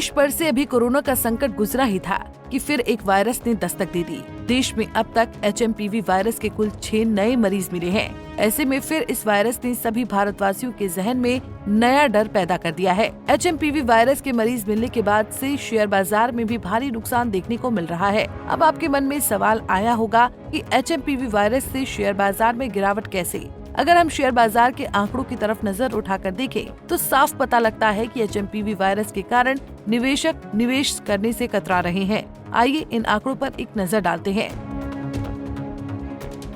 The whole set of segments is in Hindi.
देश पर से अभी कोरोना का संकट गुजरा ही था कि फिर एक वायरस ने दस्तक दे दी। देश में अब तक HMPV वायरस के कुल 6 नए मरीज मिले हैं। ऐसे में फिर इस वायरस ने सभी भारतवासियों के जहन में नया डर पैदा कर दिया है। HMPV वायरस के मरीज मिलने के बाद से शेयर बाजार में भी भारी नुकसान देखने को मिल रहा है। अब आपके मन में सवाल आया होगा कि HMPV वायरस से शेयर बाजार में गिरावट कैसे? अगर हम शेयर बाजार के आंकड़ों की तरफ नजर उठाकर देखें तो साफ पता लगता है कि HMPV वायरस के कारण निवेशक निवेश करने से कतरा रहे हैं। आइए इन आंकड़ों पर एक नजर डालते हैं।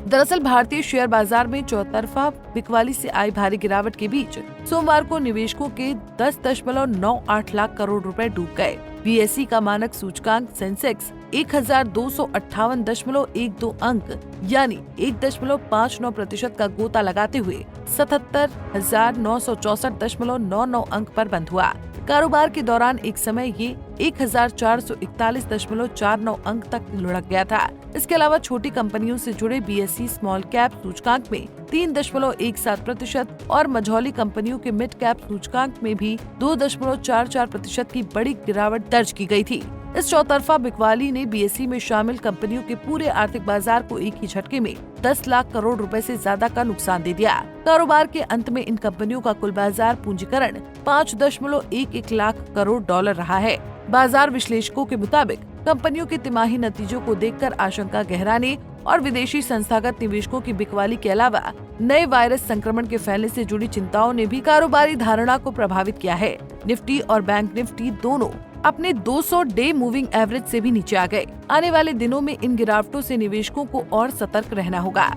दरअसल भारतीय शेयर बाजार में चौतरफा बिकवाली से आई भारी गिरावट के बीच सोमवार को निवेशकों के 10.98 लाख करोड़ रुपए डूब गए। BSE का मानक सूचकांक सेंसेक्स 1258.12 अंक यानी 1.59% का गोता लगाते हुए 77,964.99 अंक पर बंद हुआ। कारोबार के दौरान एक समय ये 1,441.49 अंक तक लुढ़क गया था। इसके अलावा छोटी कंपनियों से जुड़े BSE स्मॉल कैप सूचकांक में 3.17% और मझौली कंपनियों के मिड कैप सूचकांक में भी 2.44% की बड़ी गिरावट दर्ज की गई थी। इस चौतरफा बिकवाली ने BSE में शामिल कंपनियों के पूरे आर्थिक बाजार को एक ही झटके में 10 लाख करोड़ रुपए से ज्यादा का नुकसान दे दिया। कारोबार के अंत में इन कंपनियों का कुल बाजार पूंजीकरण 5.11 लाख करोड़ डॉलर रहा है। बाजार विश्लेषकों के मुताबिक कंपनियों के तिमाही नतीजों को देखकर आशंका गहराने और विदेशी संस्थागत निवेशकों की बिकवाली के अलावा नए वायरस संक्रमण के फैलने से जुड़ी चिंताओं ने भी कारोबारी धारणा को प्रभावित किया है। निफ्टी और बैंक निफ्टी दोनों अपने 200 डे मूविंग एवरेज से भी नीचे आ गए। आने वाले दिनों में इन गिरावटों से निवेशकों को और सतर्क रहना होगा।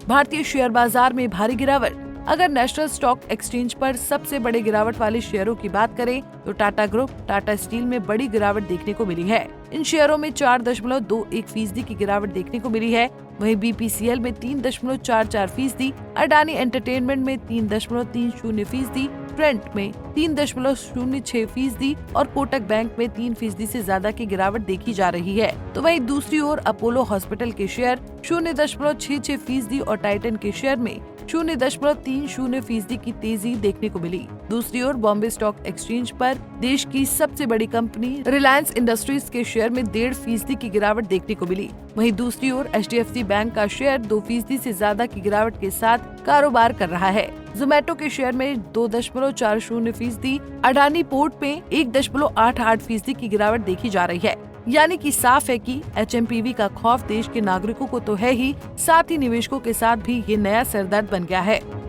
भारतीय शेयर बाजार में भारी गिरावट। अगर नेशनल स्टॉक एक्सचेंज पर सबसे बड़े गिरावट वाले शेयरों की बात करें तो टाटा ग्रुप, टाटा स्टील में बड़ी गिरावट देखने को मिली है। इन शेयरों में 4.21% की गिरावट देखने को मिली है। वहीं BPCL में 3.44%, अडानी एंटरटेनमेंट में 3.30%, ट्रेंट में 3.06% और कोटक बैंक में 3% से ज्यादा की गिरावट देखी जा रही है। तो वहीं दूसरी ओर अपोलो हॉस्पिटल के शेयर 0.66% और टाइटन के शेयर में 0.30% की तेजी देखने को मिली। दूसरी ओर बॉम्बे स्टॉक एक्सचेंज पर देश की सबसे बड़ी कंपनी रिलायंस इंडस्ट्रीज के शेयर में 1.5% की गिरावट देखने को मिली। वहीं दूसरी ओर HDFC बैंक का शेयर 2% से ज्यादा की गिरावट के साथ कारोबार कर रहा है। जोमेटो के शेयर में 2.40%, अडानी पोर्ट में 1.88% की गिरावट देखी जा रही है। यानी कि साफ है कि HMPV का खौफ देश के नागरिकों को तो है ही, साथ ही निवेशकों के साथ भी ये नया सरदर्द बन गया है।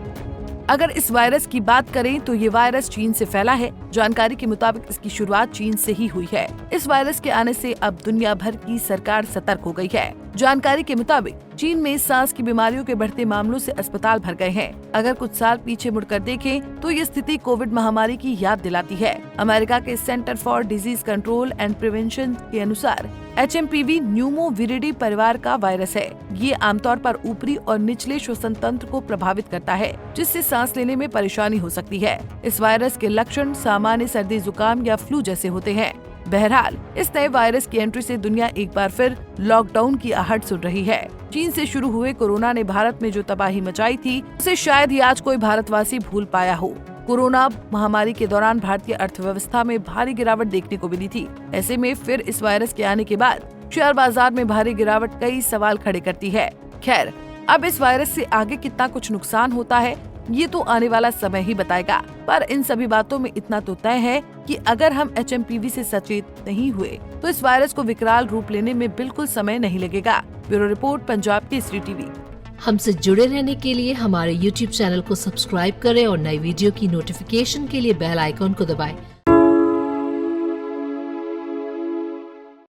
अगर इस वायरस की बात करें तो ये वायरस चीन से फैला है। जानकारी के मुताबिक इसकी शुरुआत चीन से ही हुई है। इस वायरस के आने से अब दुनिया भर की सरकार सतर्क हो गई है। जानकारी के मुताबिक चीन में सांस की बीमारियों के बढ़ते मामलों से अस्पताल भर गए हैं। अगर कुछ साल पीछे मुड़कर देखें तो ये स्थिति कोविड महामारी की याद दिलाती है। अमेरिका के centre for disease control and prevention के अनुसार HMPV न्यूमोविरिडी परिवार का वायरस है। ये आमतौर पर ऊपरी और निचले श्वसन तंत्र को प्रभावित करता है, जिससे सांस लेने में परेशानी हो सकती है। इस वायरस के लक्षण सामान्य सर्दी जुकाम या फ्लू जैसे होते हैं। बहरहाल इस नए वायरस की एंट्री से दुनिया एक बार फिर लॉकडाउन की आहट सुन रही है। चीन से शुरू हुए कोरोना ने भारत में जो तबाही मचाई थी उसे शायद ही आज कोई भारतवासी भूल पाया हो। कोरोना महामारी के दौरान भारतीय अर्थव्यवस्था में भारी गिरावट देखने को मिली थी। ऐसे में फिर इस वायरस के आने के बाद शेयर बाजार में भारी गिरावट कई सवाल खड़े करती है। खैर, अब इस वायरस से आगे कितना कुछ नुकसान होता है ये तो आने वाला समय ही बताएगा। पर इन सभी बातों में इतना तो तय है कि अगर हम HMPV से सचेत नहीं हुए तो इस वायरस को विकराल रूप लेने में बिल्कुल समय नहीं लगेगा। Bureau report, Punjab Kesari TV. हमसे जुड़े रहने के लिए हमारे YouTube चैनल को सब्सक्राइब करें और नई वीडियो की नोटिफिकेशन के लिए बेल आइकॉन को दबाएं।